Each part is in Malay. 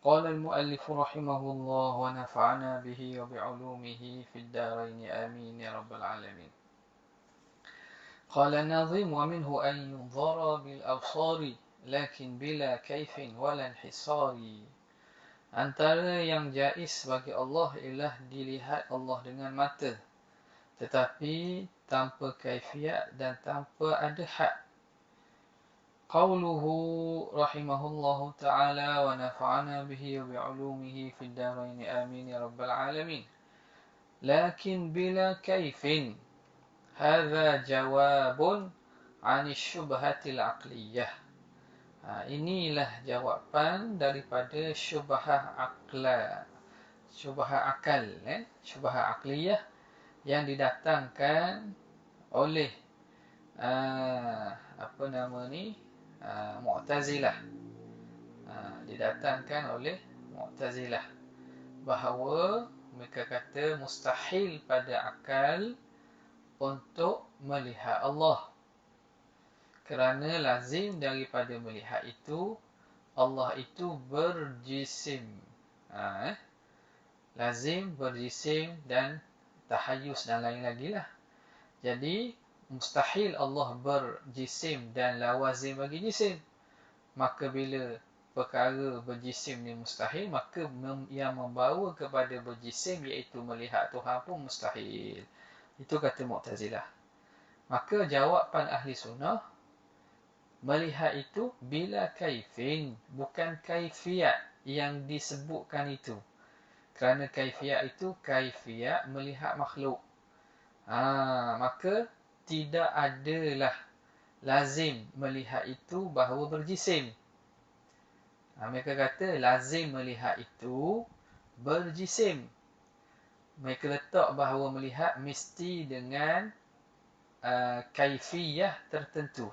قال المؤلف رحمه الله ونفعنا به وبعلومه في الدارين آمين يا رب العالمين. قال الناظم ومنه أن ينظر بالأبصار لكن بلا كيف ولا انحصار. Antara yang jaiz bagi Allah ialah dilihat Allah dengan mata, tetapi tanpa kaifiat dan tanpa ada had. قوله رحمه الله تعالى ونفعنا به وبعلومه في الدارين آمين يا رب العالمين. لكن بلا كيف هذا جواب عن الشبهة العقلية. Inilah jawapan daripada syubhah akliyah yang didatangkan oleh Mu'tazilah. Didatangkan oleh Mu'tazilah bahawa mereka kata mustahil pada akal untuk melihat Allah, kerana lazim daripada melihat itu Allah itu berjisim. Lazim berjisim dan tahayyus dan lain lagi lah. Jadi mustahil Allah berjisim dan lawazim bagi jisim. Maka bila perkara berjisim ni mustahil, maka yang membawa kepada berjisim iaitu melihat Tuhan pun mustahil. Itu kata Mu'tazilah. Maka jawapan ahli sunnah, melihat itu bila kaifin, bukan kaifiat yang disebutkan itu. Kerana kaifiat itu kaifiat melihat makhluk. Maka tidak adalah lazim melihat itu bahawa berjisim. Mereka kata lazim melihat itu berjisim. Mereka letak bahawa melihat mesti dengan kaifiyah tertentu.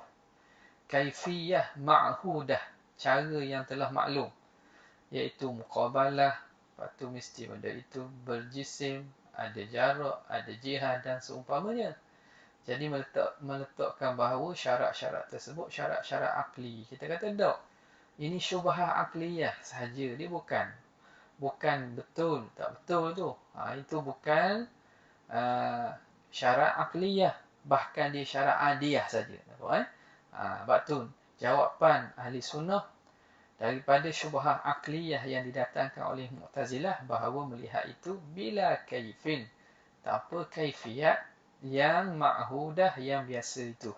Kaifiyah ma'hudah, cara yang telah maklum, iaitu muqabalah. Lepas tu mesti benda itu berjisim, ada jarak, ada jihad dan seumpamanya. Jadi meletakkan bahawa syarat-syarat tersebut syarat-syarat akli. Kita kata tak, ini syubhah akliyah sahaja. Dia bukan betul, tak betul tu. Itu bukan syarat akliyah. Bahkan dia syarat adiyah saja. Sebab tu jawapan ahli sunnah daripada syubhah akliyah yang didatangkan oleh Mu'tazilah bahawa melihat itu bila kaifin, tanpa kaifiat yang ma'hudah, yang biasa itu.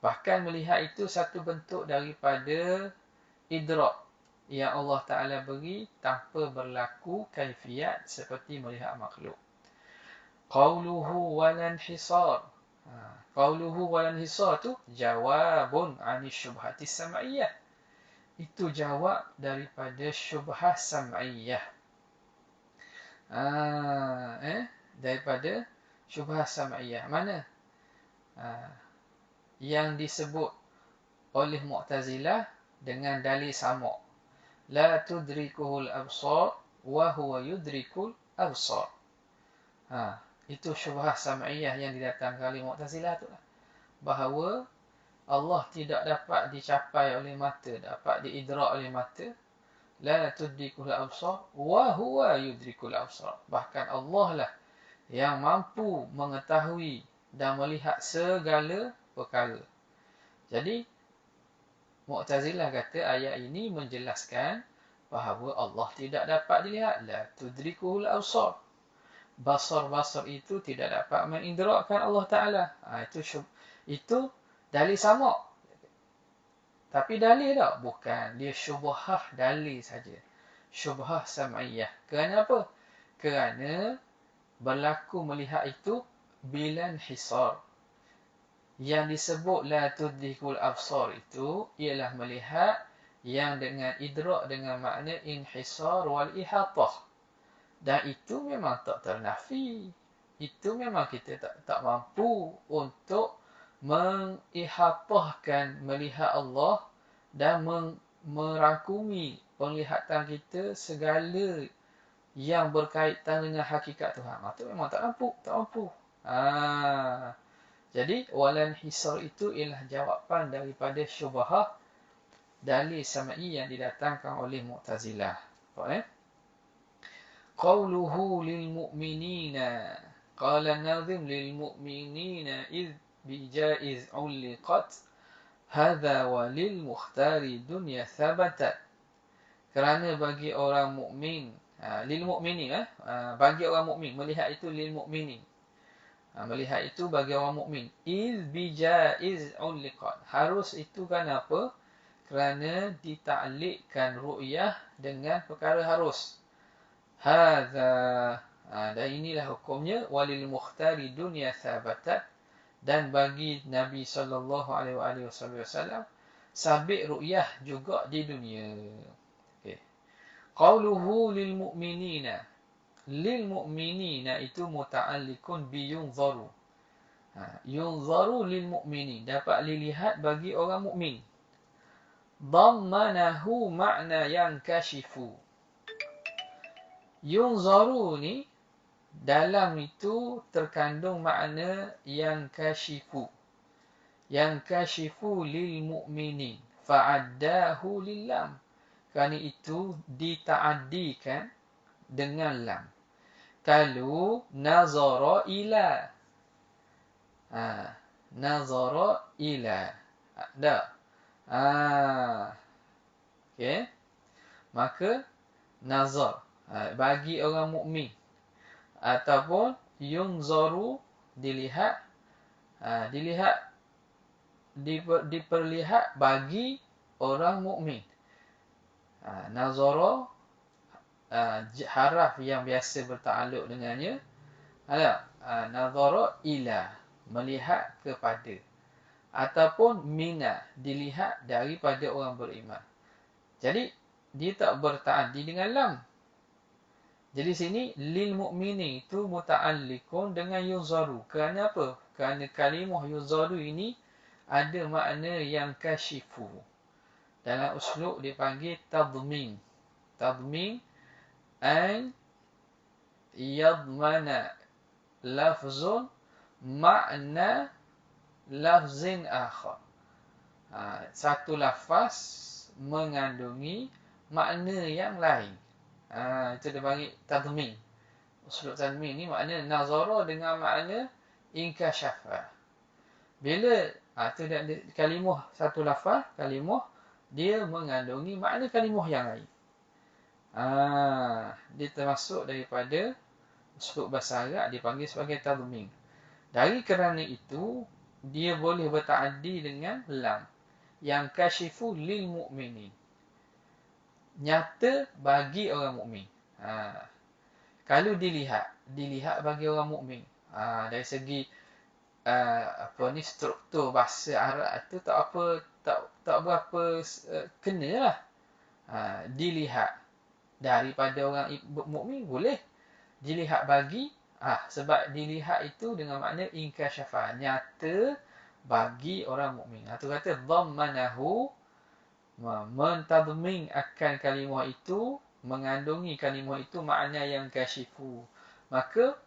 Bahkan melihat itu satu bentuk daripada idrak yang Allah Ta'ala beri tanpa berlaku kaifiat seperti melihat makhluk. Qawluhu walanhisar. Qawluhu walanhisar tu jawabun anis syubhati sam'iyah. Itu jawab daripada syubhah sam'iyah. Daripada syubhah sam'iyah. Mana? Yang disebut oleh Mu'tazilah dengan dalil sama'. La tudrikuhul absar wa huwa yudrikul absar. Itu syubhah sam'iyah yang didatangkan oleh Mu'tazilah tu lah. Bahawa Allah tidak dapat dicapai oleh mata, dapat diidrak oleh mata. La tudrikuhul absar wa huwa yudrikul absar. Bahkan Allah lah yang mampu mengetahui dan melihat segala perkara. Jadi Mu'tazilah kata ayat ini menjelaskan bahawa Allah tidak dapat dilihat. La tudrikuhul absar. Basar-basar itu tidak dapat mengidrakkan Allah Ta'ala. Itu dalil sama'. Tapi dalil tak? Bukan. Dia syubhah dalil saja. Syubhah sam'iyah. Kerana apa? Kerana berlaku melihat itu bilan hisar. Yang disebut la tudrikul absar itu ialah melihat yang dengan idrak dengan makna inhisar wal ihatah. Dan itu memang tak ternafi. Itu memang kita tak mampu untuk mengihatahkan melihat Allah dan merangkumi penglihatan kita segala yang berkaitan dengan hakikat Tuhan. Itu memang tak mampu. Jadi walan hisar itu ialah jawapan daripada syubhah dalil sam'i yang didatangkan oleh Mu'tazilah. Qawluhu lil mu'minina. Qala an-nazim lil mu'minina idh bijaiz uliqat. Hadha wa lil mukhtari dunya thabatat. Kerana bagi orang mukmin, lil mu'minin, bagi orang mukmin, melihat itu lil mu'minin. Melihat itu bagi orang mukmin. Idh bijaiz uliqat. Harus itu kan apa? Kerana ditaklikkan ru'yah dengan perkara harus. Hadza, dan inilah hukumnya, walil mukhtari dunya thabatat, dan bagi Nabi SAW sabit ru'yah juga di dunia. Okay. Qauluhu lil mu'minina. Lil mu'minina itu muta'alliqun bi yunzaru. Yunzaru lil mu'minin, dapat dilihat bagi orang mukmin. Dhammanahu makna yang kashifu. Yunzaru ni dalam itu terkandung makna yang kashifu. Yang kashifu lil mu'minin. Fa'addahu lil lam. Kerana itu dita'addikan dengan lam. Kalau nazara ila. Nazara ila. Tak. Okay. Maka nazar. Bagi orang mukmin, ataupun yunzaru dilihat, diperlihat bagi orang mukmin. Nazara haraf yang biasa bertakluk dengannya. Nazara ila, melihat kepada, ataupun mina, dilihat daripada orang beriman. Jadi dia tak bertaaddi dengan lam. Jadi sini lil mu'minin itu muta'alliqun dengan yunzaru. Kerana apa? Kerana kalimah yunzaru ini ada makna yang kashifu. Dalam uslub dipanggil tadmin. Tadmin an yadmana lafzun makna lafzin akhar. Satu lafaz mengandungi makna yang lain. Itu dia panggil tadmin. Uslub tadmin ni makna nazara dengan makna inkashafa. Bila tu kalimah, satu lafaz kalimah, dia mengandungi makna kalimah yang lain. Dia termasuk daripada uslub bahasa Arab, dipanggil sebagai tadmin. Dari kerana itu dia boleh bertaaddi dengan lam. Yang kashifu lil mu'minin, nyata bagi orang mukmin. Kalau dilihat bagi orang mukmin. Dari segi struktur bahasa Arab tu tak berapa kenalah. Dilihat daripada orang mukmin boleh. Dilihat bagi, sebab dilihat itu dengan makna inkashafa, nyata bagi orang mukmin. Tu kata dhammanahu, mentadmin akan kalimah itu, mengandungi kalimah itu makna yang kashifu. Maka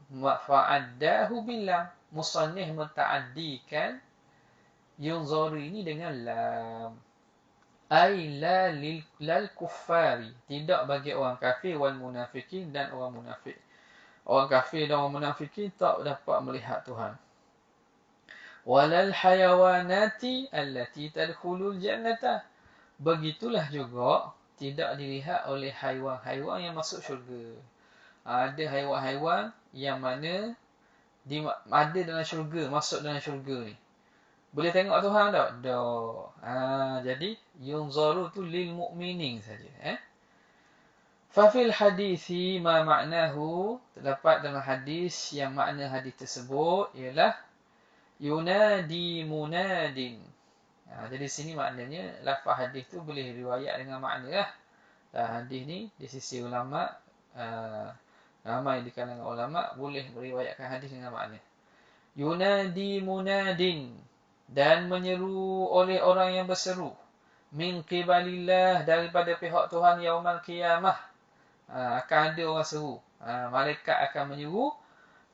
fa'addahu billam, musannif menta'addikan yunzaru ini dengan lam. Ay la lil kuffari, tidak bagi orang kafir, wal munafikin, dan orang munafik. Orang kafir dan orang munafikin tak dapat melihat Tuhan. Walal hayawanati allati tadkhulul jannata. Begitulah juga tidak dilihat oleh haiwan-haiwan yang masuk syurga. Ada haiwan-haiwan yang mana ada dalam syurga, masuk dalam syurga ni. Boleh tengok Tuhan tak? Tak. Jadi yunzaru tu lil mu'minin saja. Fafil hadisi ma maknahu, terdapat dalam hadis yang makna hadis tersebut ialah yunadi munadin. Jadi sini maknanya lafaz hadis tu boleh riwayat dengan makna lah. Hadis ni di sisi ulama, ramai di kalangan ulama boleh meriwayatkan hadis dengan makna. Yunadi munadin, dan menyeru oleh orang yang berseru. Min qibalillah, daripada pihak Tuhan, yaumal qiyamah. Akan ada orang seru. Malaikat akan menyeru.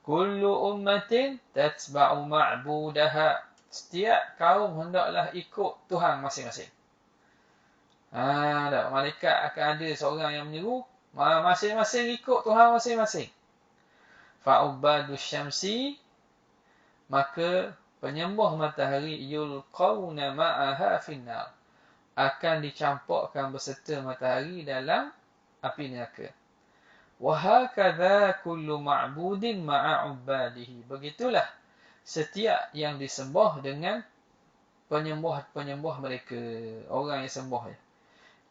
Kullu ummatin tatba'u ma'budaha. Setiap kaum hendaklah ikut Tuhan masing-masing. Malaikat akan ada seorang yang menyeru. Masing-masing ikut Tuhan masing-masing. Fa'ubadu syamsi, maka penyembah matahari yulqawna ma'aha finnar, akan dicampurkan beserta matahari dalam api neraka. Wa hakadha kullu ma'budin ma'a ubadihi. Begitulah setiap yang disembah dengan penyembah-penyembah mereka, orang yang sembah ya.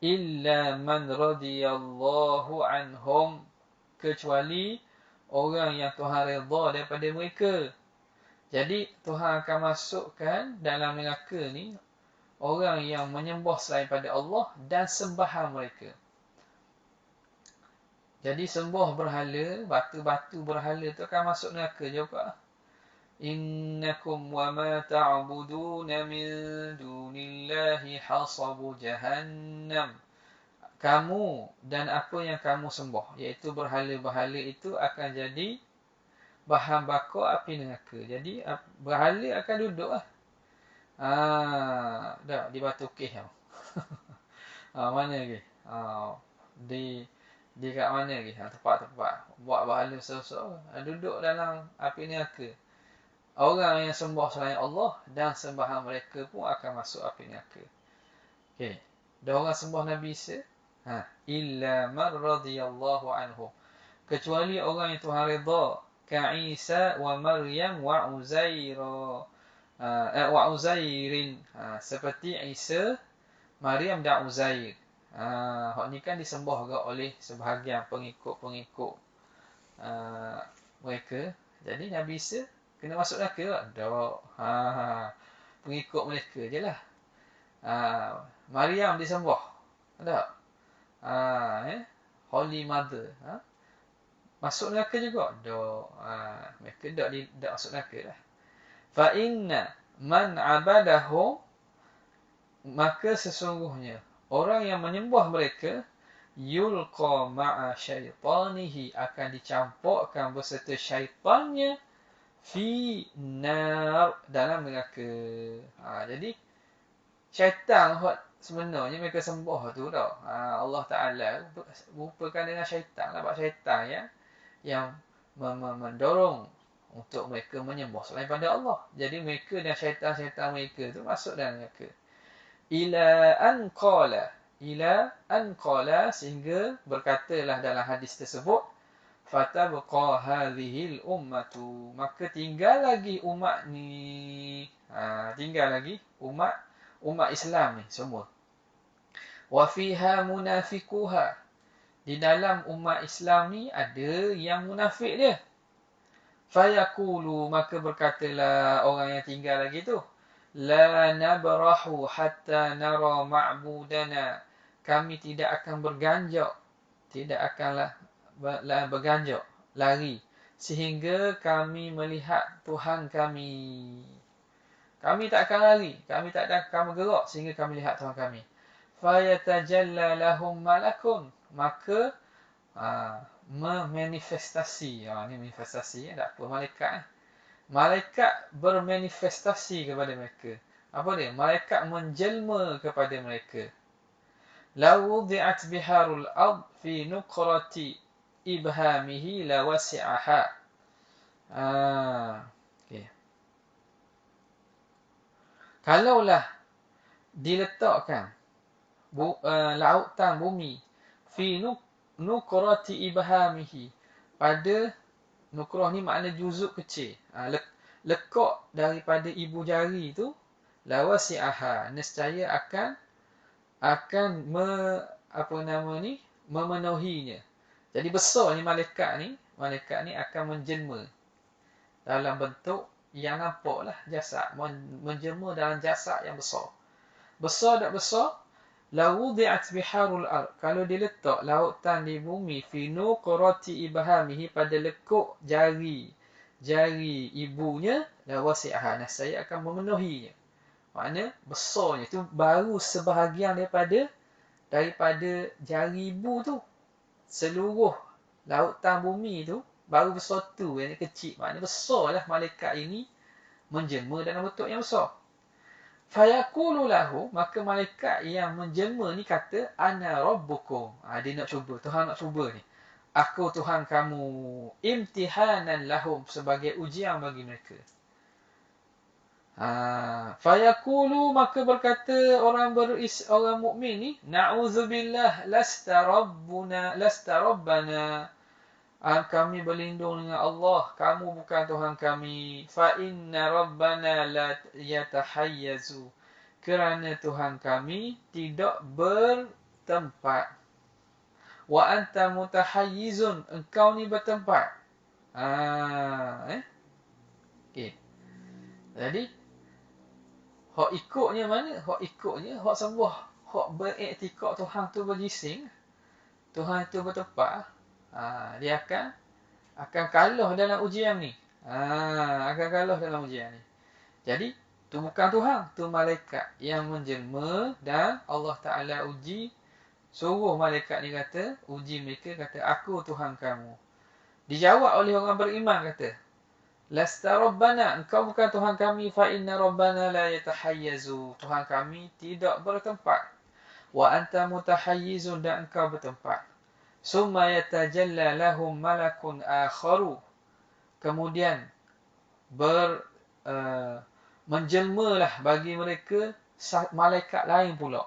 Illa man radiyallahu anhum, kecuali orang yang Tuhan redha daripada mereka. Jadi Tuhan akan masukkan dalam neraka ni orang yang menyembah selain pada Allah dan sembahan mereka. Jadi sembah berhala, batu-batu berhala tu akan masuk neraka juga. Innakum wa ma ta'buduna min dunillahi hasabu jahannam. Kamu dan apa yang kamu sembah, iaitu berhala-berhala itu akan jadi bahan bakar api neraka. Jadi berhala akan duduk lah. Dah di batu keh tau. Mana lagi? Di kat mana lagi? Tempat-tempat buat berhala besar-besar, duduk dalam api neraka. Orang yang sembah selain Allah dan sembahan mereka pun akan masuk api neraka. Okey. Dah orang sembah Nabi Isa? Illa man radiyallahu anhu. Kecuali orang yang Tuhan redha, ka Isa wa Maryam wa Uzair. Wa Uzairin. Seperti Isa, Maryam dan Uzair. Hak ni kan disembah juga oleh sebahagian pengikut-pengikut mereka. Jadi Nabi Isa kena masuk neraka tak? Pengikut mereka je lah. Maryam disembah. Tak? Holy Mother. Masuk neraka juga? Tak. Mereka tak masuk neraka lah. Fa inna man abadahu, maka sesungguhnya orang yang menyembah mereka yulqa ma'a syaitanihi, akan dicampurkan beserta syaitannya fi nar, dalam neraka. Jadi syaitan sebenarnya mereka sembah tu tau. Allah Ta'ala rupakan dengan syaitan lah. Sebab syaitan yang mendorong untuk mereka menyembah selain pada Allah. Jadi mereka dan syaitan-syaitan mereka tu masuk dalam neraka. Ila an qala, sehingga berkatalah dalam hadis tersebut, fatabqa hadhil ummatu, maka tinggal lagi umat ni. Tinggal lagi umat Islam ni semua. Wa fiha munafiquha, di dalam umat Islam ni ada yang munafik dia. Fayaqulu, maka berkatalah orang yang tinggal lagi tu, la nabrahu hatta nara ma'budana, kami tidak akan berganjak, tidak akanlah berganjak, lari, sehingga kami melihat Tuhan kami. Kami tak akan lari, kami tak akan bergerak sehingga kami lihat Tuhan kami. Fayatajalla lahum malakun, maka memanifestasi. Ni manifestasi, tak apa, malaikat. Malaikat bermanifestasi kepada mereka. Apa dia? Malaikat menjelma kepada mereka. La wudi'at biharul ard fi nuqrati ibhamihi la wasi'aha. Okay. Kalaulah diletakkan lautan bumi fi nuqrati ibhamihi, pada nukrah ni makna juzuk kecil, lekuk daripada ibu jari tu, la wasi'aha, nescaya akan memenuhinya. Jadi besar ni malaikat ni akan menjelma dalam bentuk yang nampak lah, jasad, menjelma dalam jasad yang besar. Besar tak besar? La wudi'at biharul ard, kalau diletak lautan di bumi fi nuqrati ibhamihi, pada lekuk jari ibunya, la wasi'aha, nescaya akan memenuhinya. Makna besarnya tu baru sebahagian daripada jari ibu tu. Seluruh lautan bumi tu baru besar tu, yang kecil. Makna besarlah malaikat ini menjelma dalam bentuk yang besar. Fayaqulu lahu, maka malaikat yang menjelma ni kata, ana rabbukum. Dia nak cuba, Tuhan nak cuba ni. Aku Tuhan kamu. Imtihanan lahum, sebagai ujian bagi mereka. Fayaqulu, maka berkata orang mukmin ni, na'udzubillah lasta rabbana. Kami berlindung dengan Allah, kamu bukan Tuhan kami. Fa inna rabbana la yatahayyazu, kerana Tuhan kami tidak bertempat. Wa anta mutahayyizun, engkau ni bertempat. Okey. Jadi hak ikutnya mana? Hak ikutnya hak sembah, hak beriktikad Tuhan tu berjising, Tuhan tu bertempat. Dia akan kalah dalam ujian ni. Akan kalah dalam ujian ni. Jadi, tu bukan Tuhan, tu malaikat yang menjelma, dan Allah Ta'ala suruh malaikat ni kata, uji mereka, kata, aku Tuhan kamu. Dijawab oleh orang beriman, kata, lasta rabbana, engkau bukan Tuhan kami, fa inna rabbana la yatahayyazu, Tuhan kami tidak bertempat. Wa anta mutahayyizun, dan engkau bertempat. Summa yatajalla lahum malakun akharu, kemudian menjelmalah bagi mereka malaikat lain pula.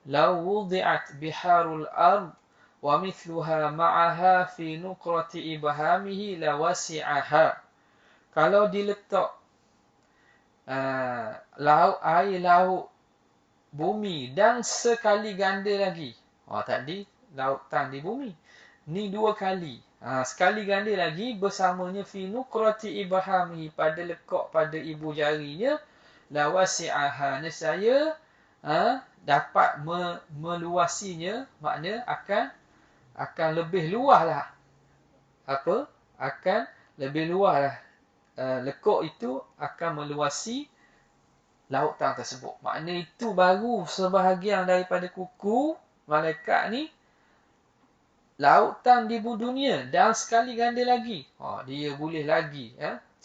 Law wudi'at biharul ard wa mithluha ma'aha fi nuqrati ibhamihi lawasi'aha. Kalau diletak air laut bumi dan sekali ganda lagi. Tadi lautan di bumi. Ni 2 kali. Sekali ganda lagi bersamanya fi nuqrati ibhamihi, pada lekuk pada ibu jarinya, la wasi'aha, nescaya dapat meluasinya, makna akan lebih luaslah. Akan lebih luaslah. Lekuk itu akan meluasi lautan tersebut. Makna itu baru sebahagian daripada kuku malaikat ni, lautan di dunia, dan sekali ganda lagi. Dia boleh lagi.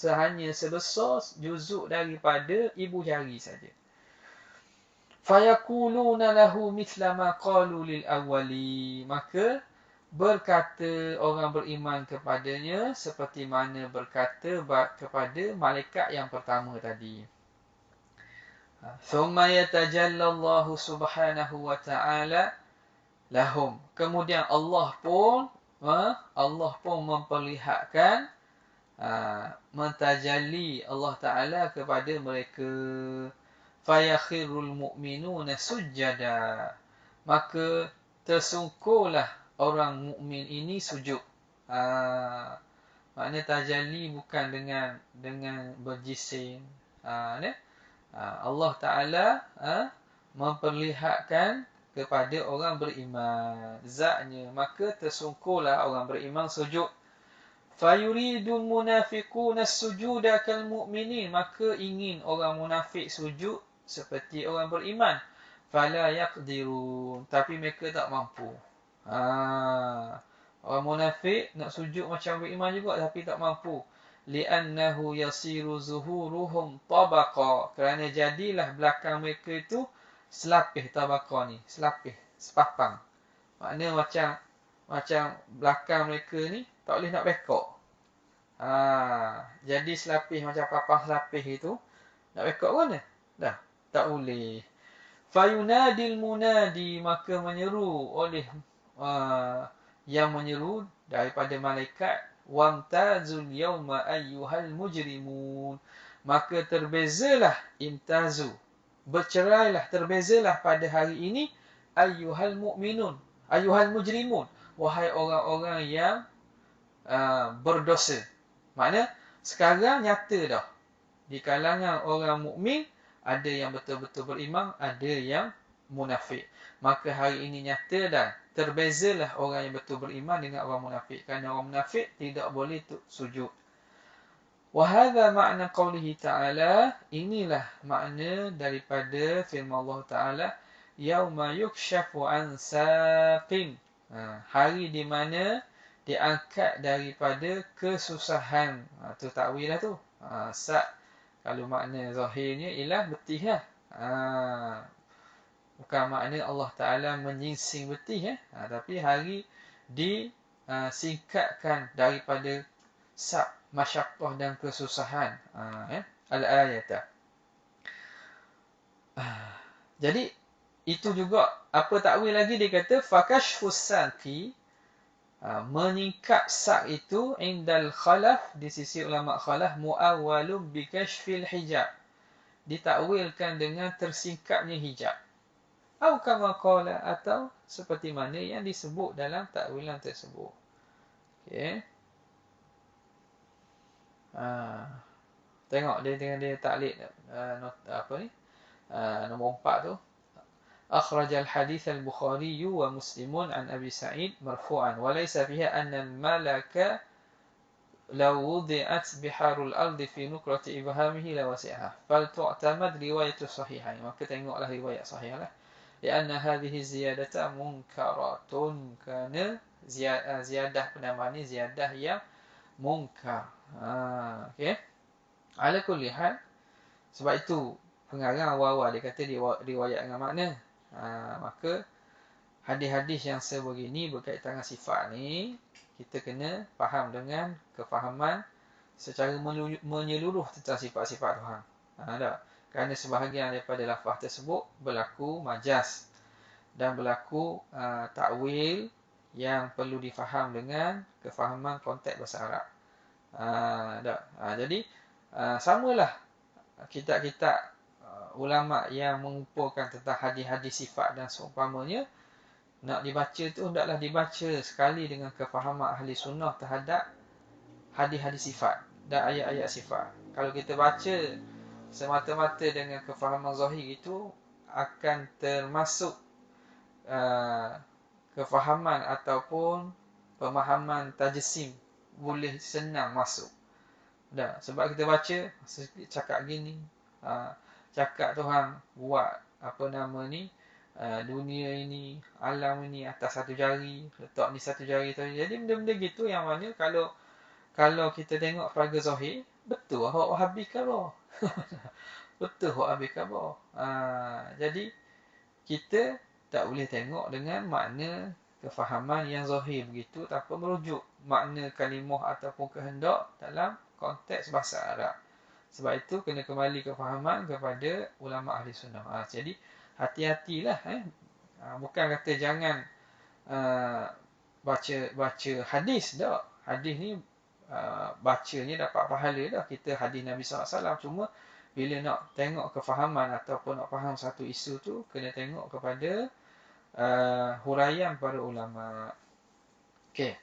Hanya sebesar juzuk daripada ibu jari saja. Fayaquluna lahu mithla ma qalu lil awwali, maka berkata orang beriman kepadanya seperti mana berkata kepada malaikat yang pertama tadi. Thumma yatajalla Allah subhanahu wa ta'ala lahum, kemudian Allah pun memperlihatkan, mentajalli Allah Ta'ala kepada mereka. Fayakhirul mu'minuna sujjada, maka tersungkurlah orang mukmin ini sujud. Makna tajalli bukan dengan berjising. Allah Ta'ala memperlihatkan kepada orang beriman zatnya, maka tersungkurlah orang beriman sujud. Fayuridul munafiquna as-sujuda kal mu'minin, maka ingin orang munafik sujud seperti orang beriman. Fala yaqdirun, tapi mereka tak mampu. Orang munafik nak sujud macam beriman juga, tapi tak mampu. Li'annahu yasiru zuhuruhum tabaqa, kerana jadilah belakang mereka itu selapih. Tabaqa ni selapih, sepapang. Makna macam belakang mereka ni tak boleh nak bekok. Jadi selapih, macam papang selapih itu, nak bekok mana? Dah tak boleh. Fayunadil munadi, maka menyeru oleh yang menyeru daripada malaikat, wamtazul yawma ayyuhal mujrimun, maka terbezalah, imtazu, bercerailah, terbezalah pada hari ini, ayyuhal mu'minun, ayyuhal mujrimun, wahai orang-orang yang berdosa. Makna sekarang nyata dah, di kalangan orang mukmin ada yang betul-betul beriman, ada yang munafik. Maka hari ini nyata dan terbezalah orang yang betul beriman dengan orang munafik. Kerana orang munafik tidak boleh sujud. Wahadha makna qawlihi ta'ala, inilah makna daripada firman Allah Ta'ala, yauma yukshafu an saqin, hari di mana diangkat daripada kesusahan. Tu takwil lah tu. Sa' kalau makna zahirnya ialah betih lah. Bukan makna Allah Ta'ala menyingsing betih, tapi hari disingkatkan daripada masyaqqah dan kesusahan. Al-ayatah. Jadi itu juga apa takwil lagi dia kata fakashfus saqi, meningkat sak itu indal khalaf, di sisi ulama khalaf, muawwalun bi kashfil hijab, ditakwilkan dengan tersingkapnya hijab. Atau kama qala, atau seperti mana yang disebut dalam takwilan tersebut. Okey. Tengok dia dengan dia taklid nombor 4 tu. Akhrajal hadits al-Bukhari wa Muslimun an Abi Sa'id marfu'an wa laysa fiha anna al-malaka law wudi'at biharul ardi fi nukrati ibhamihi la wasi'aha. Fal tu'tamad riwayatu sahihain. Maka tengoklah riwayat sahih lah. Lianna hadhihi ziyadata munkaratun, kerana ziyadah penamaan ni ziyadah yang munkar. Okey. Ala kulli hal, sebab itu pengarang awal-awal dia kata riwayat dengan makna. Maka hadis-hadis yang sebegini berkaitan dengan sifat ni, kita kena faham dengan kefahaman secara menyeluruh tentang sifat-sifat Tuhan. Tak? Kerana sebahagian daripada lafaz tersebut berlaku majaz dan berlaku takwil yang perlu difaham dengan kefahaman konteks bahasa Arab. Jadi samalah kitab-kitab ulama yang mengumpulkan tentang hadis-hadis sifat dan seumpamanya, nak dibaca tu hendaklah dibaca sekali dengan kefahaman ahli sunnah terhadap hadis-hadis sifat dan ayat-ayat sifat. Kalau kita baca semata-mata dengan kefahaman zahir itu, akan termasuk kefahaman ataupun pemahaman tajsim, boleh senang masuk. Sebab kita baca cakap gini, cakap Tuhan buat dunia ini, alam ini atas satu jari, letak ni satu jari tu. Jadi benda-benda gitu yang mana kalau kita tengok pada zahir, betul hak habis khabar. Betul hak habis khabar. Jadi kita tak boleh tengok dengan makna kefahaman yang zahir begitu tanpa merujuk makna kalimah ataupun kehendak dalam konteks bahasa Arab. Sebab itu kena kembali kefahaman kepada ulama ahli sunnah. Jadi hati-hatilah. Bukan kata jangan baca hadis dah. Hadis ni bacanya dapat pahala dah. Kita hadis Nabi SAW. Cuma bila nak tengok kefahaman ataupun nak faham satu isu tu, kena tengok kepada huraian para ulama. Okey.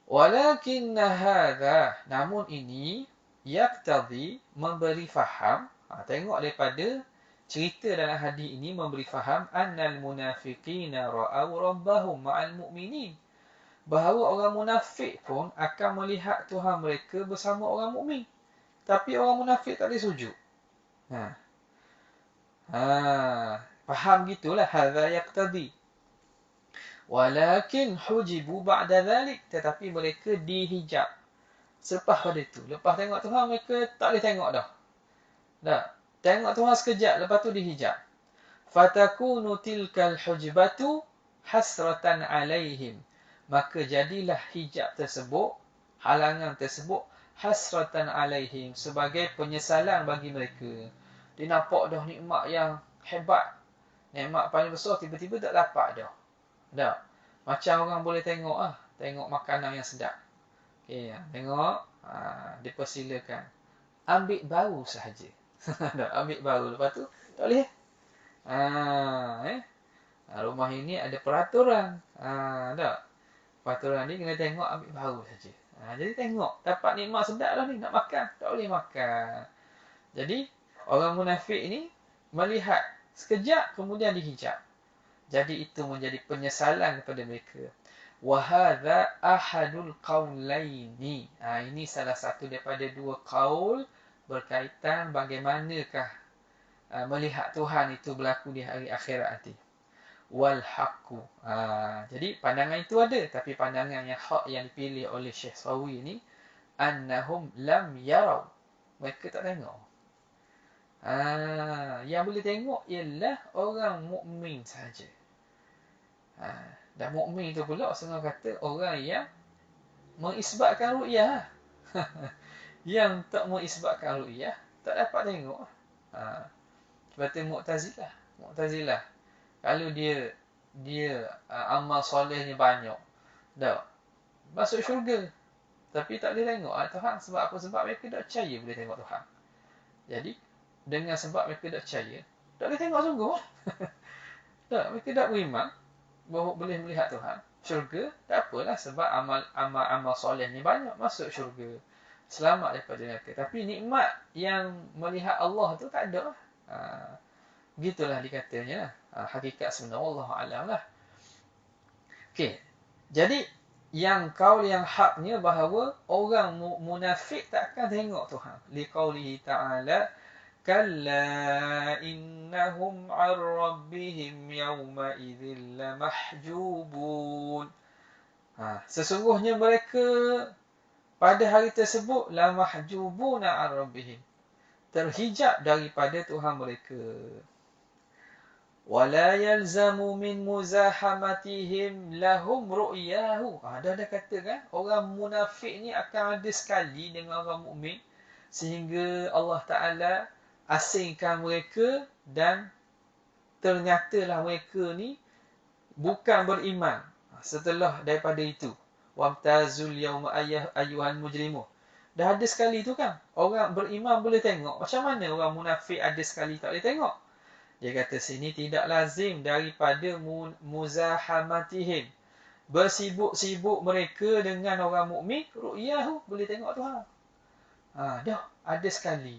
Walakinna hadha, namun ini yaqtadi, memberi faham. Tengok daripada cerita dalam hadis ini memberi faham annal munafiqina ra'aw rabbahum ma'al mu'minin, bahawa orang munafik pun akan melihat Tuhan mereka bersama orang mukmin. Tapi orang munafik tak boleh sujud. Faham gitulah, hadza yaqtadi. Walakin hujibu ba'da dhalik, tetapi mereka dihijab selepas pada itu. Lepas tengok Tuhan, mereka tak boleh tengok dah. Tengok Tuhan sekejap, lepas tu dihijab. Fatakunu tilkal hujbatu hasratan alaihim, maka jadilah hijab tersebut, halangan tersebut, hasratan alaihim, sebagai penyesalan bagi mereka. Dia nampak dah nikmat yang hebat, nikmat paling besar, tiba-tiba tak dapat dah. Macam orang boleh tengok tengok makanan yang sedap. Tengok, dipersilakan ambil bau sahaja. Ambil bau, lepas tu tak boleh. Rumah ini ada peraturan. Peraturan ni kena tengok ambil bau saja. Jadi tengok, dapat nikmat sedap lah ni, nak makan, tak boleh makan. Jadi orang munafik ini melihat sekejap, kemudian dihijab. Jadi itu menjadi penyesalan kepada mereka. Wahadha ahadul qaulaini. Ini salah satu daripada dua qaul berkaitan bagaimanakah melihat Tuhan itu berlaku di hari akhirat nanti. Wal haqqu. Jadi pandangan itu ada, tapi pandangan yang hak yang dipilih oleh Syekh Sawi ni, annahum lam yarau, mereka tak tengok. Yang boleh tengok ialah orang mukmin saja. Dan mukmin itu pula setengah kata orang yang mengisbatkan ru'yah. Yang tak mengisbatkan ru'yah tak dapat tengok. Seperti Mu'tazilah. Mu'tazilah kalau dia amal solehnya banyak, dah masuk syurga, tapi tak boleh tengok Tuhan. Sebab apa? Sebab mereka tak percaya boleh tengok Tuhan. Jadi dengan sebab mereka tak percaya, tak boleh tengok sungguh. Tak, mereka tak beriman bahawa boleh melihat Tuhan. Syurga tak apalah, sebab amal solehnya banyak, masuk syurga, selamat daripada neraka. Tapi nikmat yang melihat Allah tu tak ada. Begitulah dikatanya. Hakikat sebenar Allah alam lah. Okey. Jadi yang qaul yang haknya bahawa orang munafik takkan tengok Tuhan. Liqaulihi ta'ala kalla innahum 'an rabbihim yawma idzil lamahjubun. Sesungguhnya mereka pada hari tersebut lamahjubuna 'an rabbihim, terhijab daripada Tuhan mereka. Wala yalzamu min muzahamatihim lahum ru'yahu. Dah katakan orang munafik ni akan ada sekali dengan orang mukmin, sehingga Allah Ta'ala asingkan mereka dan ternyatalah mereka ni bukan beriman setelah daripada itu. Wamtazul yawma ayyuhal mujrimun. Dah ada sekali tu kan, orang beriman boleh tengok. Macam mana orang munafik ada sekali tak boleh tengok? Dia kata sini tidak lazim daripada muzahamatihim, bersibuk-sibuk mereka dengan orang mukmin, ru'yahu, boleh tengok Tuhan. Dah ada sekali.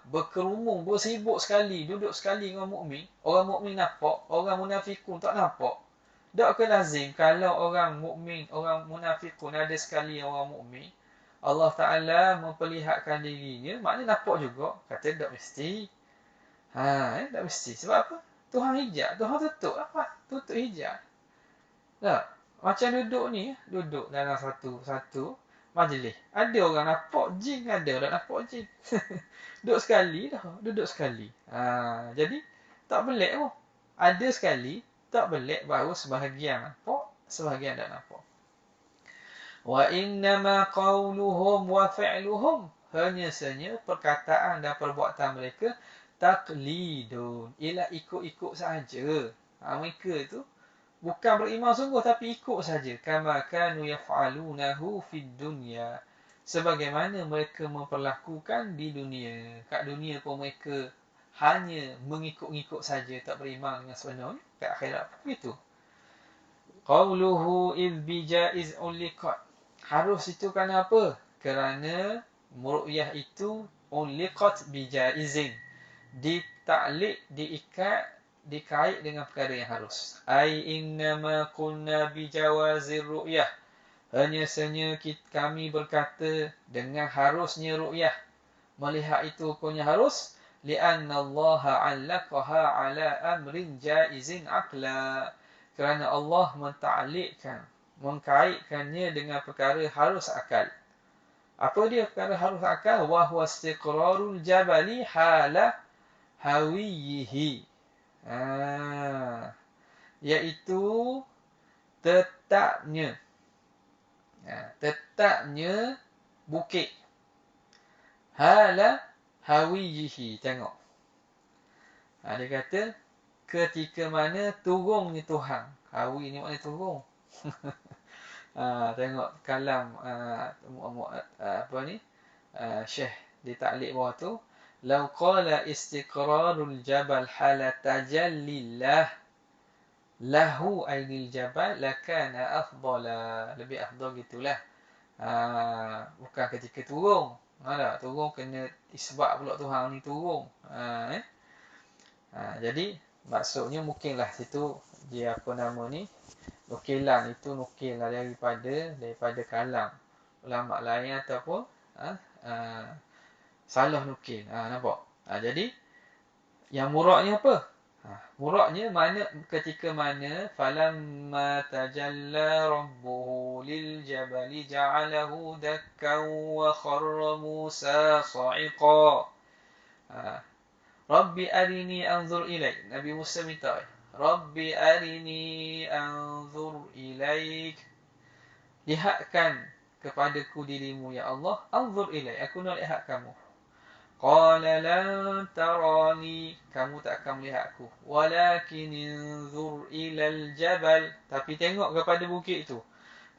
Berkerumun, bersibuk sekali, duduk sekali dengan mukmin. Orang mukmin nampak, orang munafikun tak nampak. Tak ke lazim kalau orang mukmin, orang munafikun ada sekali orang mukmin, Allah Ta'ala memperlihatkan dirinya, maknanya nampak juga. Kata tak mesti. Tak mesti. Sebab apa? Tuhan hijab. Tuhan tutup apa? Tutup hijab. Tak? Macam duduk ni, duduk dalam satu majlis. Ada orang nampak jin, ada orang nampak jin. Duduk sekali dah. Duduk sekali. Jadi, tak pelik pun. Ada sekali, tak pelik bahawa sebahagian nampak, sebahagian tak nampak. Wa innama qawluhum wa fi'luhum. Hanya sahaja perkataan dan perbuatan mereka taqlidun, ialah ikut-ikut saja. Mereka itu bukan beriman sungguh tapi ikut saja. Kama kanu yaf'alunahu fid dunya, sebagaimana mereka memperlakukan di dunia. Kat dunia pun mereka hanya mengikut-ikut saja, tak beriman dengan sebenarnya. Kat akhirat pun begitu. Qauluhu iz bijaiz uliqat. Harus itu kerana apa? Kerana ru'yah itu uliqat bijaizin, ditaklik, diikat, dikait dengan perkara yang harus. Ai innama qulna bijawazir ru'yah. Hanya sahaja kami berkata dengan harusnya ru'yah. Melihat itu hukumnya harus. Lianna Allah 'allaqaha 'ala amrin jaizin aqla. Kerana Allah mentaklikkan, mengkaitkannya dengan perkara harus akal. Apa dia perkara harus akal? Wa huwa istiqrarul jabali hala hawiyihi. Iaitu tetapnya bukit. Hala hawiyihi. Tengok. Dia kata ketika mana turunnya Tuhan. Hawi ni maknanya turun. Tengok kalam Syekh di taklik bawah tu. Lau qala istiqrarul jabal hala tajallillah lahu ainil jabal lakana afdala. Lebih afdal gitulah. Bukan ketika turun. Turun kena isbat pula Tuhan ni turun. Jadi maksudnya mungkinlah situ dia nukilan itu nukilah daripada kalam ulama lain ataupun salah nukil. Nampak? Jadi yang muraknya apa? Muraknya mana ketika mana falamma tajalla rabbuhu lil jabali ja'alahu dakkan wa kharra Musa sa'iqa. Ha. Rabbi arini anzur ilaik. Nabi Musa minta, Rabbi arini anzur ilaik. Lihatkan kepadaku dirimu ya Allah. Anzur ilaik. Aku nak lihat kamu. Qala lan tarani, kamu tak akan melihat aku. Walakin inzur ilal jabal, tapi tengok kepada bukit itu.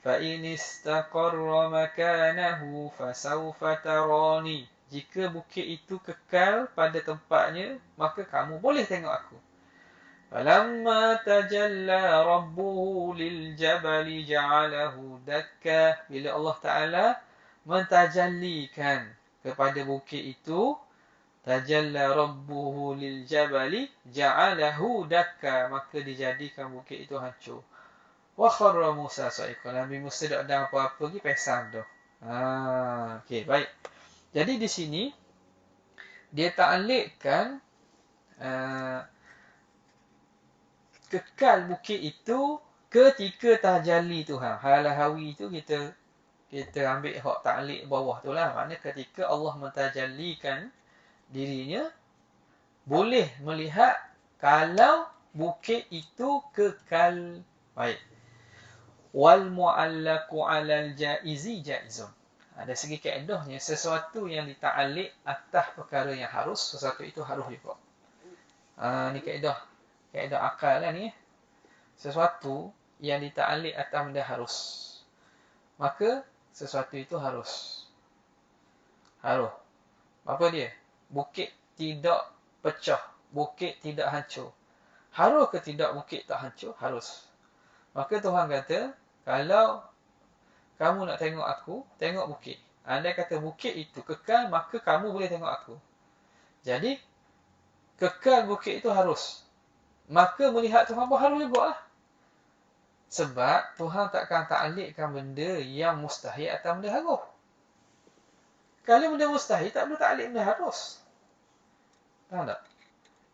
Fa in istaqarra makanahu fasawfa tarani. Jika bukit itu kekal pada tempatnya, maka kamu boleh tengok aku. Falamma tajalla rabbuhu lil jabali ja'alahu dakka. Bila Allah Ta'ala mentajallikan kepada bukit itu, tajalla rabbuhu lil jabali ja'alahu dakka, maka dijadikan bukit itu hancur. Wa kharra Musa sa'iqa. Nabi Musa tak ada apa-apa lagi pesam tu. Okey, baik. Jadi di sini dia ta'alliqkan kekal bukit itu ketika tajalli Tuhan. Halahawi itu kita ambil hak ta'liq bawah tu lah. Maknanya ketika Allah mentajallikan dirinya, boleh melihat kalau bukit itu kekal. Baik. Wal mu'allaqu 'alal jaizi jaizun. Ada segi kaedahnya, sesuatu yang dita'alliq atas perkara yang harus, sesuatu itu harus juga. Ni kaedah akal lah ni. Sesuatu yang dita'alliq atas benda harus, maka sesuatu itu harus. Apa dia? Bukit tidak pecah, bukit tidak hancur. Harus ke tidak bukit tak hancur? Harus. Maka Tuhan kata, kalau kamu nak tengok aku, tengok bukit. Andai kata bukit itu kekal, maka kamu boleh tengok aku. Jadi, kekal bukit itu harus. Maka melihat Tuhan pun harus juga lah. Sebab Tuhan takkan ta'alliqkan benda yang mustahil atau benda harus. Kalau benda mustahil, tak perlu ta'alliq benda harus. Faham tak?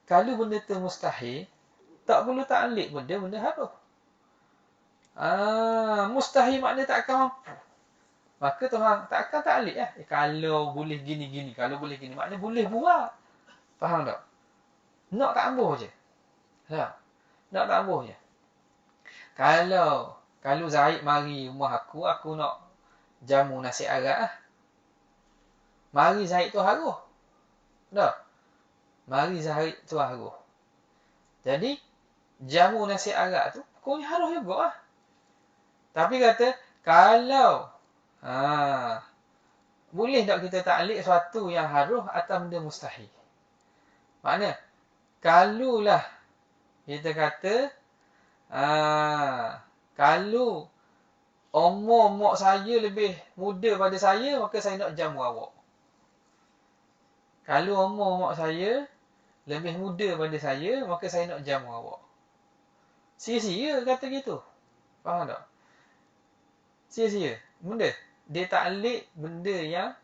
Kalau benda tu mustahil, tak perlu ta'alliq benda harus. Mustahil maknanya tak akan mampu. Maka Tuhan tak akan ta'alliq lah. Kalau boleh gini-gini, kalau boleh gini, maknanya boleh buat. Faham tak? Nak tak ambuh je. Tak? Nak tak ambuh je. Kalau Zaid mari rumah aku nak jamu nasi arak lah. Mari Zaid tu haruh. Tak? Mari Zaid tu haruh. Jadi, jamu nasi arak tu, pokoknya haruh juga lah. Tapi kata, kalau boleh tak kita ta'liq sesuatu yang haruh atau benda mustahil? Maknanya, kalulah kita kata, kalau umur mak saya lebih muda pada saya, maka saya nak jamu awak. Kalau umur mak saya lebih muda pada saya, maka saya nak jamu awak. Sia-sia kata gitu. Faham tak? Sia-sia. Benda. Dia ta'liq benda yang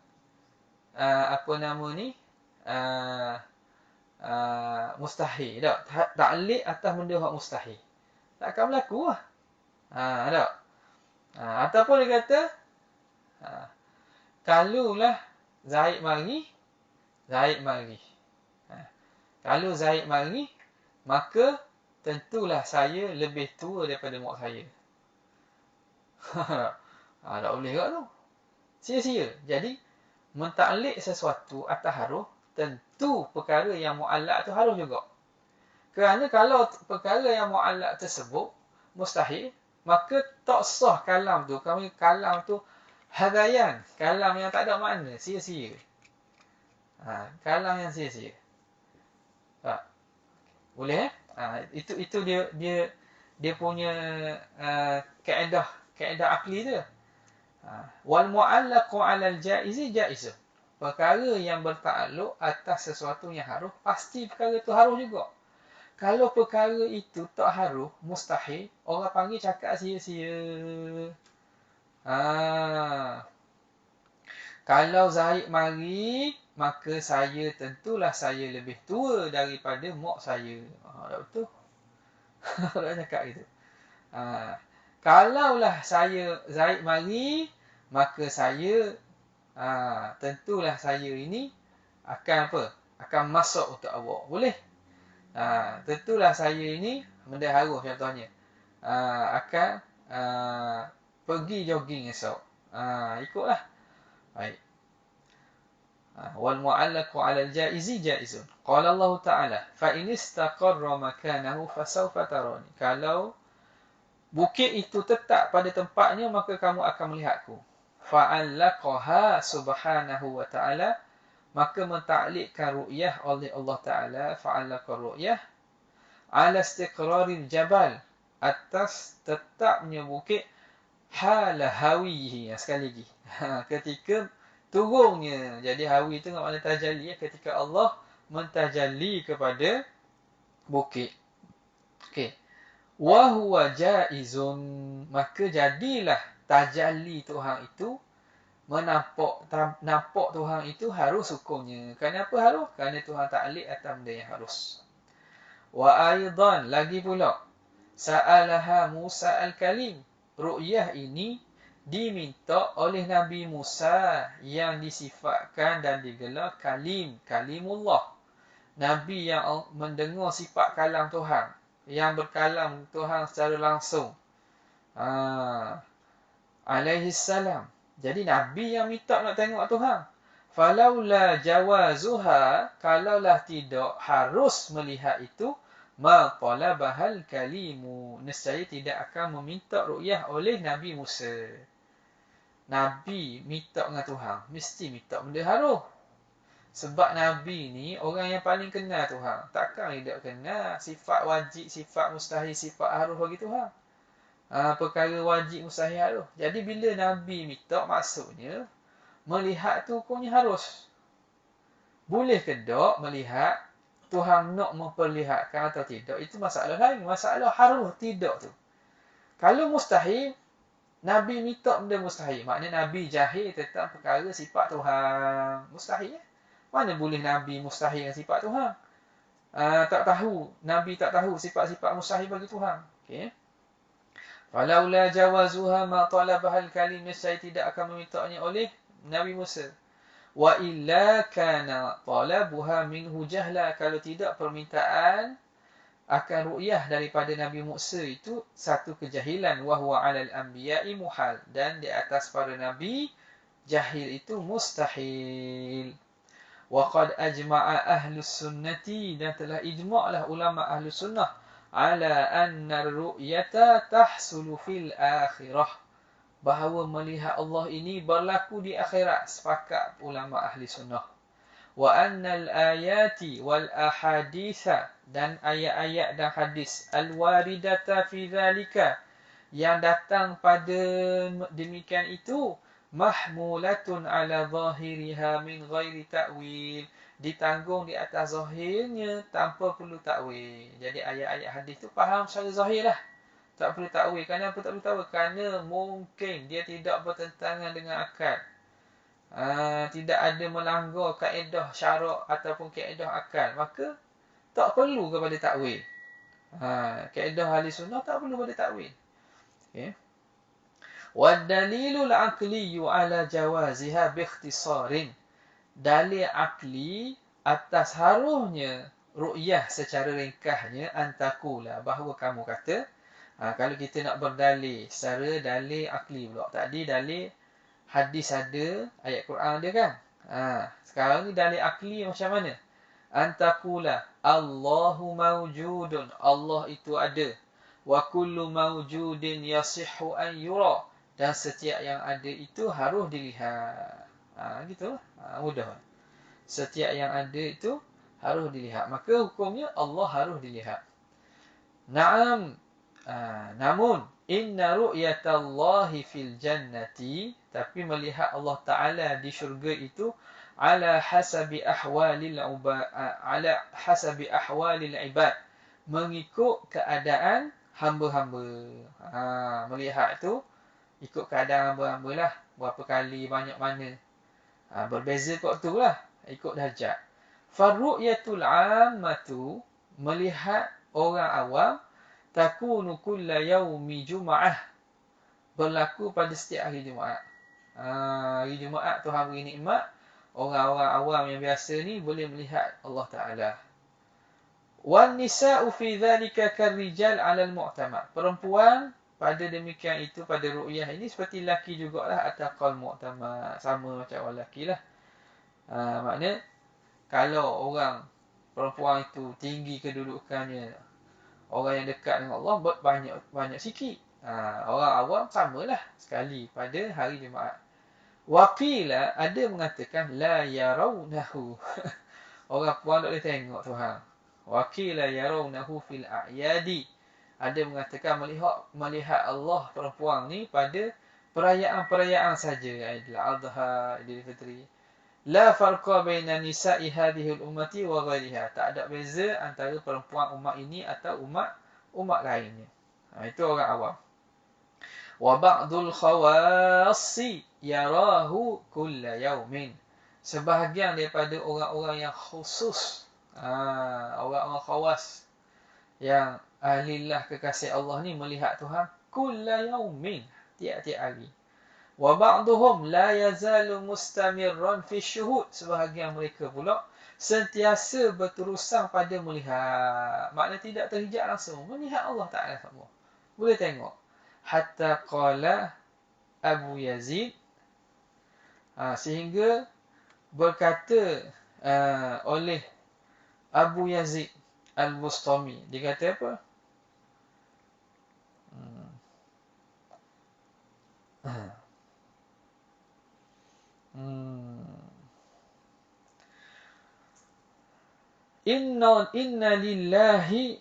mustahil. Tak? Ta'liq atas benda yang mustahil. Tak akan berlaku lah. Tak? Ataupun dia kata, kalulah Zaid mari. Kalau Zaid mari, maka tentulah saya lebih tua daripada mak saya. Tak boleh kat tu. Sia-sia. Jadi, mentaklik sesuatu atas haruh, tentu perkara yang mu'allak tu harus juga. Kerana kalau perkara yang mu'allak tersebut mustahil, maka tak sah kalam tu. Kalam tu hadayan. Kalam yang tak ada makna. Sia-sia. Kalam yang sia-sia. Tak? Boleh itu dia punya kaedah akli tu. Wal mu'allaqu 'alal jaizi jaiz. Perkara yang bertakluk atas sesuatu yang harus, pasti perkara itu harus juga. Kalau perkara itu tak harus, mustahil, orang panggil cakap sia-sia. Kalau Zaid mari, maka saya tentulah saya lebih tua daripada mak saya. Tak betul? Tak cakap gitu. Kalaulah Zaid mari, maka saya tentulah saya ini akan apa? Akan masuk untuk awak. Boleh? Tentulah saya ini bendahara contohnya. Akan pergi jogging esok. Ikutlah. Baik. Wal mu'allaqu 'ala al-jaizi jaizun. Qala Allah Ta'ala, fa in istaqarra makanahu fasawfa tarani. Kalau bukit itu tetap pada tempatnya, maka kamu akan melihatku. Fa'allaqaha subhanahu wa ta'ala, maka mentaklikkan ru'yah oleh Allah Ta'ala, fa'allaqa ru'yah ala istiqraril jabal, atas tetapnya bukit, hala hawihi. Sekali lagi, ketika turunnya. Jadi hawi itu makna tajalli, ketika Allah mentajalli kepada bukit. Okey. Wa huwa jaizun, maka jadilah tajalli Tuhan itu, nampak Tuhan itu harus hukumnya. Kenapa harus? Kerana Tuhan taklik atas benda yang harus. Wa aidan, lagi pula, sa'alaha Musa al-Kalim. Ru'yah ini diminta oleh Nabi Musa yang disifatkan dan digelar Kalim, Kalimullah. Nabi yang mendengar sifat kalam Tuhan, yang berkalam Tuhan secara langsung. Alaihi salam. Jadi Nabi yang minta nak tengok Tuhan. Falaula jawazuha, kalaulah tidak harus melihat itu, ma talabahal kalimu, nescaya tidak akan meminta ru'yah oleh Nabi Musa. Nabi minta dengan Tuhan, mesti minta benda harus. Sebab Nabi ni orang yang paling kenal Tuhan. Takkan tidak kenal sifat wajib, sifat mustahil, sifat harus bagi Tuhan. Perkara wajib, mustahil, harus. Jadi bila Nabi minta, maksudnya melihat tu hukumnya harus. Boleh ke tak melihat, Tuhan nak memperlihatkan atau tidak, itu masalah lain. Masalah harus tidak tu. Kalau mustahil, Nabi minta benda mustahil. Maknanya Nabi jahil tentang perkara sifat Tuhan. Mustahil ya? Mana boleh Nabi mustahil dengan sifat Tuhan? Tak tahu. Nabi tak tahu sifat-sifat mustahil bagi Tuhan. Okay. Falaula jawazuha ma talabahal kalim, saya tidak akan memintanya oleh Nabi Musa. Wa illa kana talabuha minhu jahla, kalau tidak permintaan akan ru'yah daripada Nabi Musa itu satu kejahilan. Wa huwa 'alal anbiya'i muhal, dan di atas para nabi jahil itu mustahil. Wa qad ajma'a ahlus sunnati, dan telah ijma'lah ulama ahlus sunnah, ala anna ru'yata tahsulu fil akhirah, bahawa melihat Allah ini berlaku di akhirat. Sepakat ulama ahli sunnah. Wa annal ayati wal ahaditha, dan ayat-ayat dan hadis, al-waridata fi dhalika, yang datang pada demikian itu, mahmulatun ala zahiriha min ghairi ta'wil, ditanggung di atas zahirnya tanpa perlu takwil. Jadi ayat-ayat hadis tu faham secara zahir lah, tak perlu takwil. Kenapa tak perlu takwil? Kerana mungkin dia tidak bertentangan dengan akal. Tidak ada melanggar kaedah syarak ataupun kaedah akal, maka tak perlu kepada takwil. Kaedah ahli sunnah tak perlu pada takwil. Okay. Wad dalilul aqliyyu ala jawaziha bi ikhtisarin, dalil akli atas harusnya ru'yah secara ringkasnya, antakula, bahawa kamu kata, kalau kita nak berdalil secara dalil akli pula. Tadi dalil hadis ada, ayat Quran ada kan? Sekarang ni dalil akli macam mana? Antakula Allahu mawjudun, Allah itu ada. Wa kullu mawjudin yasihhu an yura, dan setiap yang ada itu harus dilihat. Gitu lah. Mudah. Setiap yang ada itu harus dilihat. Maka hukumnya Allah harus dilihat. Naam. Namun inna ru'yatallahi fil jannati, tapi melihat Allah Ta'ala di syurga itu, ala hasabi ahwalil ibad, mengikut keadaan hamba-hamba. Melihat tu ikut keadaan hamba-hamba lah. Berapa kali, banyak mana. Berbeza kot tu lah, ikut darjat. Farru'yatul 'ammatu, melihat orang awam, takunu kulla yaumi jum'ah, berlaku pada setiap hari Jumaat. Hari Jumaat Tuhan beri nikmat, orang-orang awam yang biasa ni boleh melihat Allah Ta'ala. Wan nisa'u fi dhalika karrijal 'ala al-mu'tamad. Perempuan pada demikian itu, pada ru'yah ini seperti lelaki jugalah, ataqal mu'tamad, sama macam orang lelaki lah. Maknanya kalau orang perempuan itu tinggi kedudukannya, orang yang dekat dengan Allah banyak sikit. Orang awam samalah sekali pada hari Jumaat. Waqila, ada mengatakan la yarawnahu. Orang puan tak boleh tengok Tuhan. Waqila yarawnahu fil a'yadi. Ada mengatakan melihat Allah perempuan ni pada perayaan-perayaan saja, Aidil Adha, Aidil Fitri. La farqa baina nisa'i hadhihi al-ummati wa ghairiha. Tak ada beza antara perempuan umat ini atau umat lainnya. Itu orang awam. Wa ba'dul khawassi yarahu kulla yaumin. Sebahagian daripada orang-orang yang khusus, orang-orang khawas yang ahlillah kekasih Allah ni melihat Tuhan kulla yaumin, tiap-tiap hari. Wa ba'duhum la yazalu mustamirran fi syuhud. Sebahagian mereka pula sentiasa berterusan pada melihat. Maknanya tidak terhijab langsung, melihat Allah Ta'ala semua. Boleh tengok. Hatta qala Abu Yazid, sehingga berkata oleh Abu Yazid Al-Bustami. Dia kata apa? Inna lillahi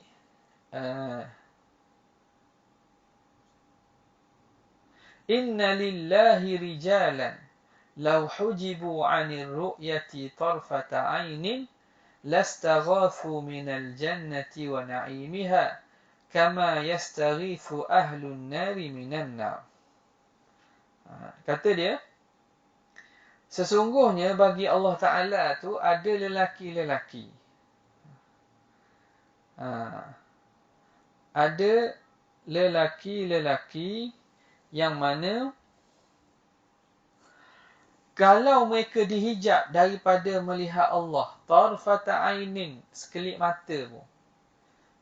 Inna lillahi rijalan law hujibu 'anil ru'yati tarfata 'ainin lastaghathu minal jannati wa na'imiha kama yastaghithu ahlun nari minan nar. Kata dia, sesungguhnya bagi Allah Ta'ala tu ada lelaki-lelaki. Ada lelaki-lelaki yang mana kalau mereka dihijab daripada melihat Allah, tarfata ainin, sekelip mata pun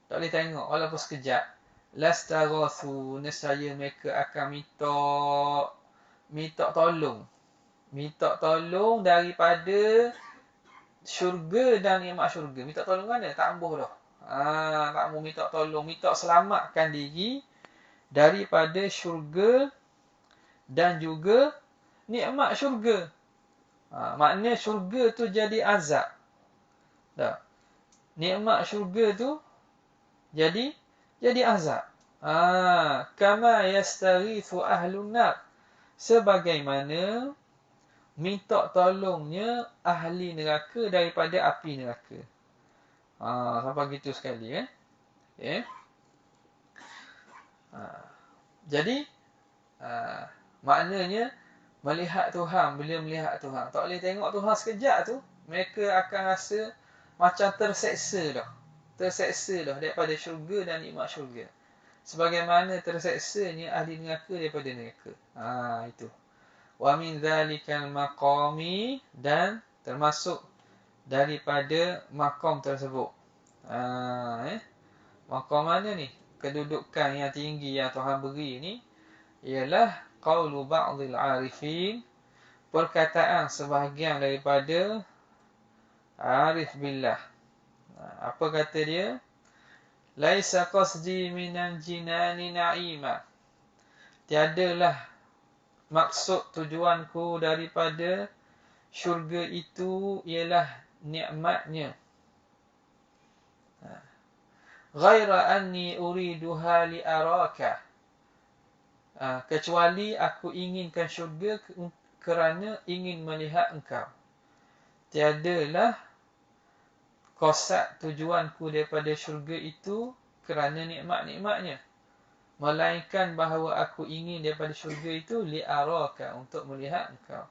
tak boleh tengok walaupun sekejap, lastaghathu, nescaya mereka akan minta tolong daripada syurga dan nikmat syurga. Minta tolong mana? Tak ambuh dah. Tak mau minta tolong, minta selamatkan diri daripada syurga dan juga nikmat syurga. Maknanya syurga tu jadi azab. Tak. Nikmat syurga tu jadi azab. Kama yastaghithu ahlun nar. Sebagaimana minta tolongnya ahli neraka daripada api neraka. Sampai gitu sekali kan. Okay. Jadi maknanya melihat Tuhan, bila melihat Tuhan, tak boleh tengok Tuhan sekejap tu, mereka akan rasa macam terseksa dah daripada syurga dan nikmat syurga. Sebagaimana terseksanya ahli neraka daripada neraka. Itu. Wa min dzalikal maqami, dan termasuk daripada maqam tersebut. Maqam mana ni? Kedudukan yang tinggi yang Tuhan beri ni ialah qaulu ba'dil arifin, perkataan sebahagian daripada arif billah. Apa kata dia? Laisa qasdi minal jinani na'ima. Tiadalah maksud tujuanku daripada syurga itu ialah nikmatnya. Ghaira anni uriduha li araka. Kecuali aku inginkan syurga kerana ingin melihat engkau. Tiadalah qasad tujuanku daripada syurga itu kerana nikmat-nikmatnya, melainkan bahawa aku ingin daripada syurga itu li araka, untuk melihat engkau.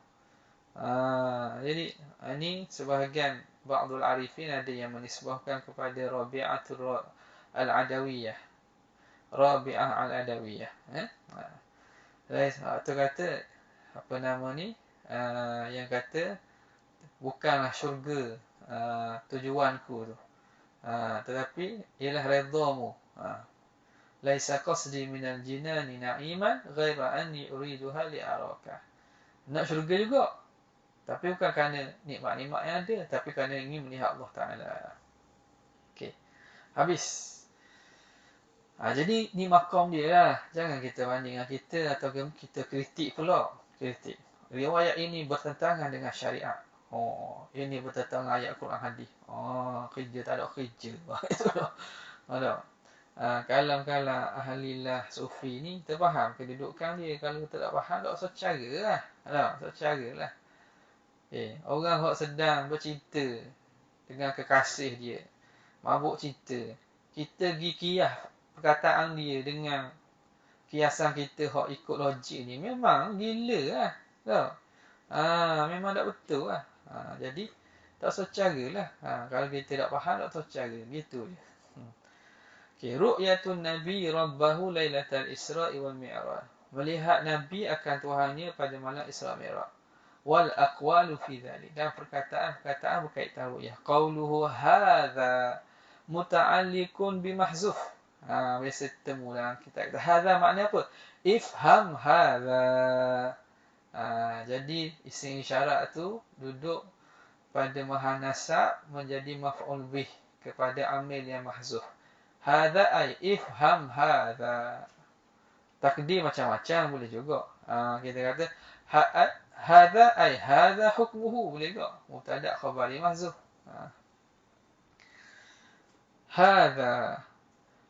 Jadi ini sebahagian ba'dul arifin ada yang menisbahkan kepada Rabi'atul Al-Adawiyah. Rabi'ah Al-Adawiyah. Tu kata apa nama ni? Yang kata bukanlah syurga tujuanku tu. Tetapi ialah redamu. Laisa qasdi minal jinani na'iman ghaira anni uriduha li'araka. Nak syurga juga. Tapi bukan kerana nikmat-nikmat yang ada, tapi kerana ingin melihat Allah Ta'ala. Okey. Habis. Jadi ni makom dia lah. Jangan kita banding dengan kita atau kita kritik pula. Kritik. Riwayat ini bertentangan dengan syariat. Ini bertentangan ayat Quran hadis. Kerja tak ada kerja. Ada. Kalam-kalam ahlilah sufi ni kita faham kedudukan dia. Kalau kita tak faham, tak usah cara lah. Tak usah cara lah. Orang yang sedang bercinta dengan kekasih dia, mabuk cinta, kita pergi kiyah perkataan dia dengan kiasan kita hok ikut logik ni, memang gila lah. Memang tak betul lah. Jadi tak usah cara lah. Kalau kita tak faham, tak usah cara. Gitu je. Ru'yatun Nabi Rabbahu Lailatul Isra'i wal Mi'raj. Melihat Nabi akan Tuhannya pada malam Isra' Mi'raj. Wal aqwalu fi dhalik. Dan perkataan berkaitan ru'yah. Qauluhu hadha muta'alliqun bimahzuf. Biasa temu dalam kitab kita. Hadha makna apa? Ifham hadha. Jadi isim isyarat tu duduk pada maha nasab menjadi maf'ul bih kepada amil yang mahzuf. Hadha ay ifham hadha. Takdir macam-macam boleh juga. Kita kata hadha ay hadha hukmuhu, boleh juga. Mubtada khabari mahzuf. Hadha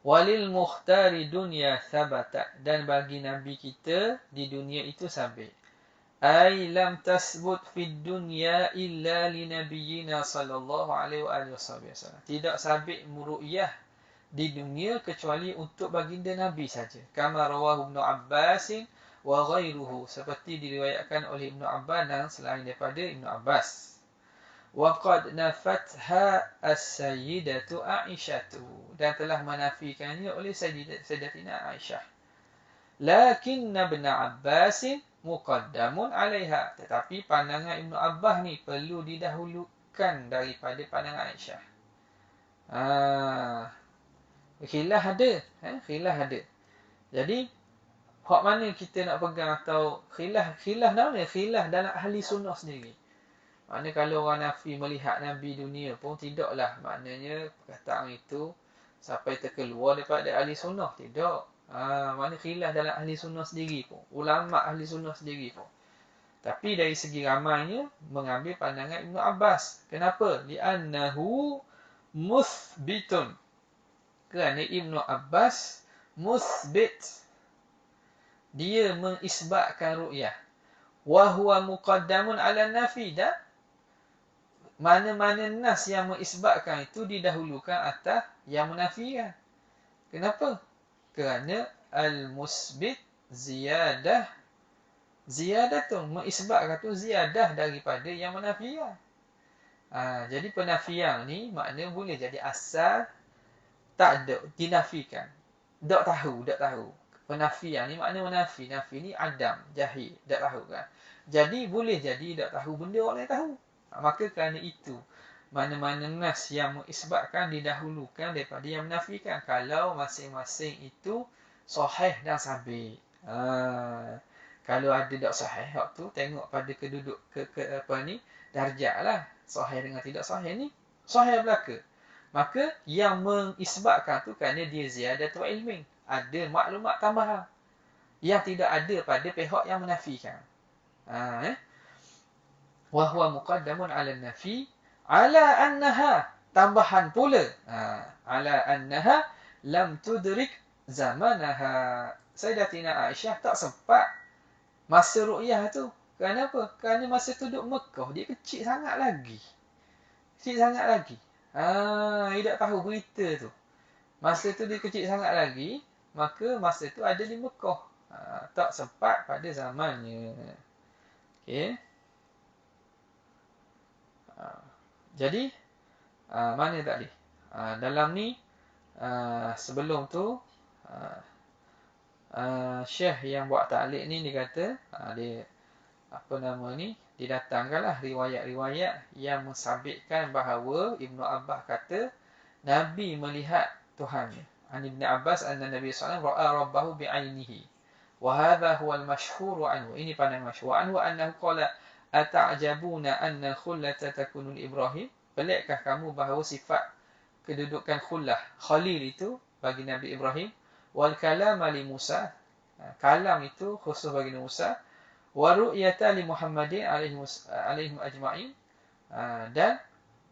walil mukhtari dunya thabata. Dan bagi Nabi kita di dunia itu sabit. Ay lam tasbut fid dunya illa li nabiyyina sallallahu alaihi wasallam. Tidak sabit ru'yah di dunia kecuali untuk baginda Nabi saja. Kama rawahu Ibnu Abbas wa ghairuhu, seperti diriwayatkan oleh Ibnu Abbas dan selain daripada Ibnu Abbas. Wa qad nafatha as-sayyidatu Aisyah, dan telah menafikannya oleh Sayyidatina Aisyah. Lakinna Ibnu Abbas muqaddamun 'alaiha, tetapi pandangan Ibnu Abbas ni perlu didahulukan daripada pandangan Aisyah. Khilaf ada. Jadi hak mana kita nak pegang, atau khilaf dalam mana? Khilaf dalam ahli sunnah sendiri. Maknanya kalau orang nafi melihat Nabi dunia pun tidaklah maknanya perkataan itu sampai terkeluar daripada ahli sunnah. Tidak. Maknanya khilaf dalam ahli sunnah sendiri pun. Ulama ahli sunnah sendiri pun. Tapi dari segi ramainya mengambil pandangan Ibnu Abbas. Kenapa? Li'annahu muthbitun. Kerana Ibnu Abbas muthbit. Dia mengisbatkan ru'yah. Wa huwa muqaddamun 'ala nafi. Dan mana-mana nas yang mengisbatkan itu didahulukan atas yang menafikan. Kenapa? Kerana al-musbit ziyadah tu mengisbatkan tu ziyadah daripada yang menafikan. Jadi penafian ni makna boleh jadi asal tak ada, dinafikan. Tak tahu. Penafian ni makna menafi. Nafi ni adam, jahil, tak tahu kan. Jadi boleh jadi tak tahu benda orang lain tahu. Maka kerana itu, mana-mana nas yang mengisbatkan didahulukan daripada yang menafikan. Kalau masing-masing itu sahih dan sabit. Kalau ada tak sahih, waktu tengok pada keduduk darjat lah. Sahih dengan tidak sahih ni, sahih belaka. Maka yang mengisbatkan tu kerana dia ziyadatul ilmin. Ada maklumat tambahan yang tidak ada pada pihak yang menafikan. Wa huwa muqaddamun 'ala an-nafi 'ala annaha, tambahan pula. 'Ala annaha lam tudrik zamanaha. Sayyidatina Aisyah tak sempat masa ru'yah tu. Kerana apa? Kerana masa tu duduk Mekah, dia kecil sangat lagi. Dia tak tahu berita tu. Masa tu dia kecil sangat lagi, maka masa tu ada di Mekah. Tak sempat pada zamannya. Okey. Jadi mana tadi? Dalam ni sebelum tu Syekh yang buat ta'liq ni dia kata dia apa nama ni, didatangkanlah riwayat-riwayat yang mensabitkan bahawa Ibnu Abbas kata Nabi melihat Tuhannya. An Ibn Abbas anna Nabi sallallahu alaihi wasallam ra'a rabbahu bi'ainihi. Wa hadha huwa al-mashhur anhu. Ini pandangan masyhur. Wa anhu annahu qala ata'jabuna anna khullata takunu li Ibrahim? Pelikkah kamu bahawa sifat kedudukan khullah, khalil itu bagi Nabi Ibrahim, wal kalam li Musa, kalam itu khusus bagi Nabi Musa, wa ru'yata li Muhammadin alaihim ajma'in, dan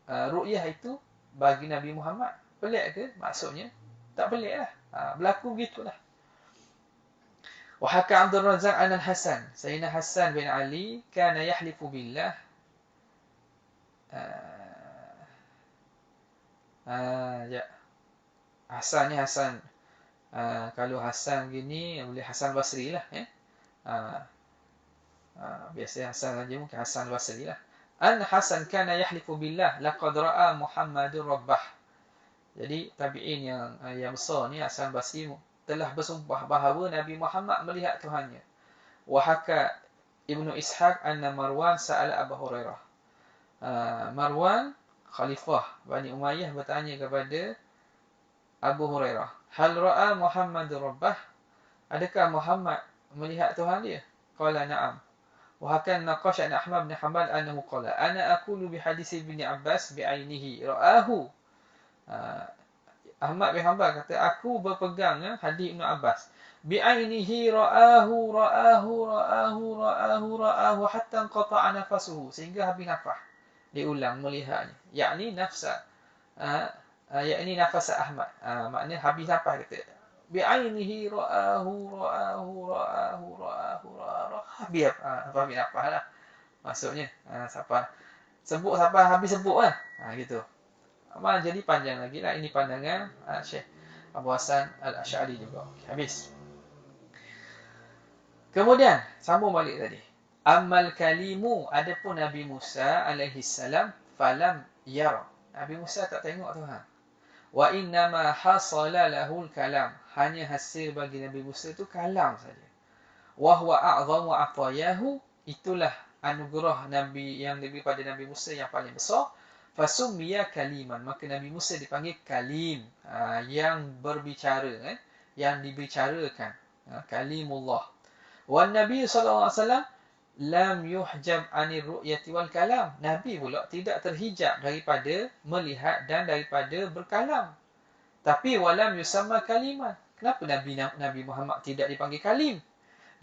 ru'yah itu bagi Nabi Muhammad. Pelik ke maksudnya? Tak pelik lah. Berlaku begitulah. Wa haka Abdul Razak an al-Hasan, Sayyidina Hasan bin Ali kana yahlifu billah. Ya. Hasan ni Hasan. Kalau Hasan gini boleh Hasan Basri lah, ya. Biasanya Hasan saja, mungkin Hasan Basri lah. An Hasan kana yahlifu billah laqad ra'a Muhammadur rabbah. Jadi tabi'in yang besar ni Hasan Basri telah bersumpah bahawa Nabi Muhammad melihat Tuhannya. Wa haka Ibnu Ishaq anna Marwan sa'ala Abu Hurairah. Marwan khalifah Bani Umayyah bertanya kepada Abu Hurairah, hal ra'a Muhammadur rabbah? Adakah Muhammad melihat Tuhan dia? Qala na'am. Wa hakan naqash an Ahmad bin Hanbal annahu qala ana aqulu bi hadis Ibn Abbas bi ainihi ra'ahu. Ahmad bin Hanbal kata aku berpegang hadis Ibn Abbas bi ainihi ra'ahu hatta qata'a nafasuhu, sehingga habis nafas. Diulang melihatnya, yakni nafsa yakni nafas Ahmad, maknanya habis nafas kata bi'ainihi ra'ahu habis habis nafas lah maksudnya. Siapa sebut sampai habis sebut lah, gitu. Amal jadi panjang lagi lah. Ini pandangan Syekh Abu Hasan Al-Asy'ari juga. Habis. Kemudian sambung balik tadi. Amal kalimu, adapun Nabi Musa alaihi salam, falam yara. Nabi Musa tak tengok Tuhan. Wa innama hasala lahul kalam. Hanya hasil bagi Nabi Musa itu kalam saja. Wa huwa a'zamu atayahu, itulah anugerah Nabi yang lebih pada Nabi Musa yang paling besar. Fasummiya kaliman, maka Nabi Musa dipanggil kalim, yang berbicara, yang dibicarakan, kalimullah. Wan Nabi sallallahu alaihi wasallam lam yuhjab 'anil ru'yati wal kalam. Nabi pula tidak terhijab daripada melihat dan daripada berkalam. Tapi walam yusamma kaliman. Kenapa Nabi Muhammad tidak dipanggil kalim?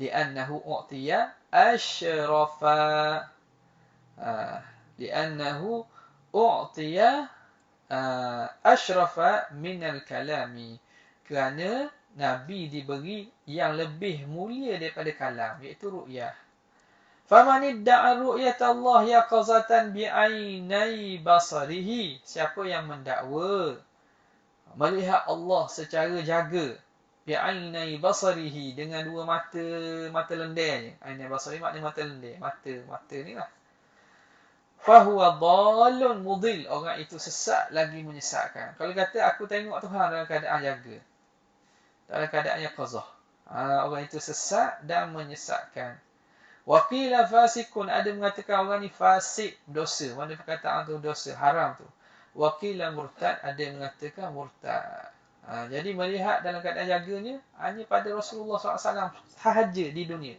Li'annahu u'tiya asyrafa. Li'annahu u'tiya asyrafa minal kalami. Kerana Nabi diberi yang lebih mulia daripada kalam, iaitu ru'yah. Faman idda'a ru'yata Allah yaqazatan bi'ainai basarihi. Siapa yang mendakwa melihat Allah secara jaga, bi'ainai basarihi, dengan dua mata lendirnya. Ainai basari maknanya mata lendir, mata ni lah. Fahuwa dhalun mudil, orang itu sesat lagi menyesatkan. Kalau kata aku tengok Tuhan dalam keadaan jaga, dalam keadaan yaqazah, orang itu sesat dan menyesatkan. Waqila fasikun, ada mengatakan orang ni fasik, dosa. Mana perkataan tu dosa, haram tu. Waqila murtad, ada mengatakan murtad. Jadi melihat dalam keadaan jaganya hanya pada Rasulullah SAW sahaja di dunia.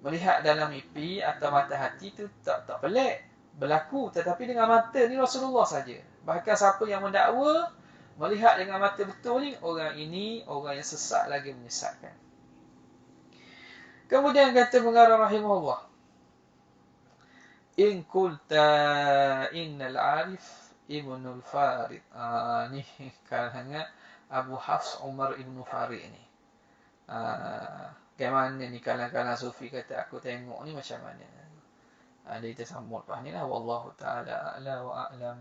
Melihat dalam mimpi atau mata hati itu tak pelik, berlaku, tetapi dengan mata ni Rasulullah saja. Bahkan siapa yang mendakwa melihat dengan mata betul ni, orang ini orang yang sesat lagi menyesatkan. Kemudian kata pengarang rahimahullah, in qulta innal arif ibnul farid. Ni kalangan Abu Hafs Umar ibn Farid ni. Bagaimana ni kalangan sufi kata aku tengok ni macam mana? Dia kita sambut lepas ni lah. Wallahu ta'ala a'la wa a'lam.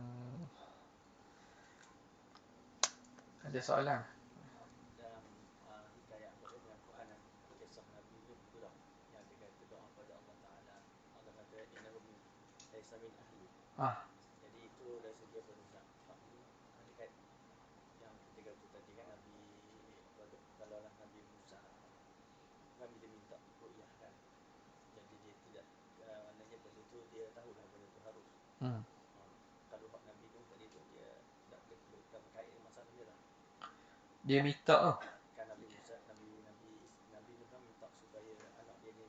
Ada soalan? Dalam hikayat dengan Quran dan kisah Nabi itu betul tak? Yang dia kata doa pada Allah Ta'ala, Allah kata innahu laysa min ahli. Jadi dia berusaha dekat yang ketika tu tadi kan Nabi kalaulah Nabi Musa kan bila minta ru'yah kan, jadi dia tidak maknanya benda tu dia tahulah benda tu harus kalau hak Nabi Nuh tadi tu dia tak boleh berkait dengan masalah dia lah. Dia minta tu. Kan Nabi Musa, Nabi Nuh kan minta supaya anak dia apa?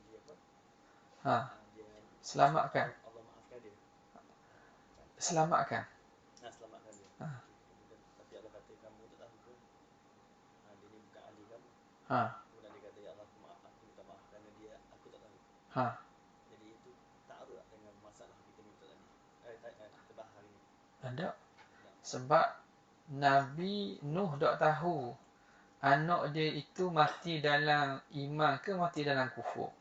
Dia Selamatkan. Allah maafkan dia. Kan? Selamatkan. Selamatkan dia. Kemudian tapi Allah kata kamu tak tahu ke? Dia ni bukan ahli kamu. Kemudian dia kata ya Allah aku minta maaf kerana aku tak tahu. Jadi itu taruh dengan masalah kita minta tadi. Kita bahas hari ni. Tak. Sebab Nabi Nuh tak tahu anak dia itu mati dalam iman ke mati dalam kufur.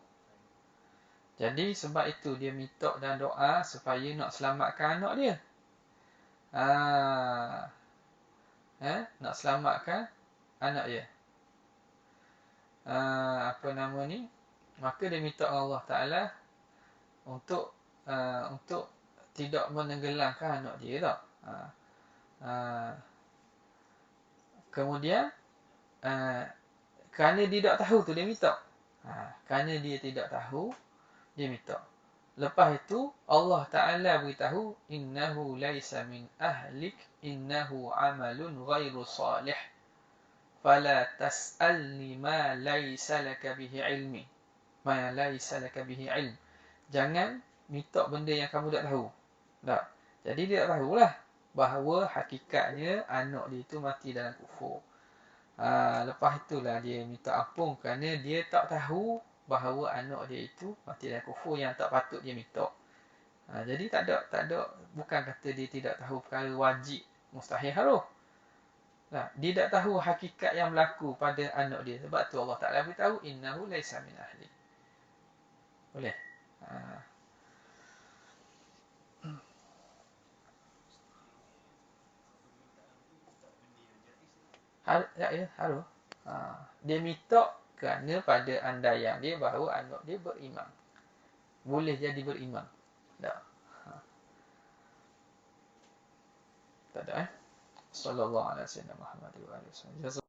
Jadi sebab itu dia minta dan doa supaya nak selamatkan anak dia. Nak selamatkan anak dia. Apa nama ni? Maka dia minta Allah Ta'ala untuk tidak menenggelamkan anak dia tak. Kemudian kerana dia tak tahu tu dia minta. Kerana dia tidak tahu dia minta. Lepas itu Allah Ta'ala beritahu innahu laisa min ahlik innahu amalun ghairu salih fala tas'alni ma laisa laka bihi ilmi ma laisa laka bihi ilm. Jangan minta benda yang kamu tak tahu. Tak. Jadi dia tak tahulah bahawa hakikatnya anak dia itu mati dalam kufur. Lepas itulah dia minta ampun kerana dia tak tahu bahawa anak dia itu mati dalam kufur yang tak patut dia minta. Jadi tak ada bukan kata dia tidak tahu perkara wajib mustahil haram. Dia tak tahu hakikat yang berlaku pada anak dia. Sebab tu Allah Ta'ala beritahu innahu laisa min ahli. Boleh? Harus. Dia minta kerana pada andaian dia bahawa anak dia beriman. Boleh jadi beriman. Tak. Tak ada. Sallallahu alaihi wasallam.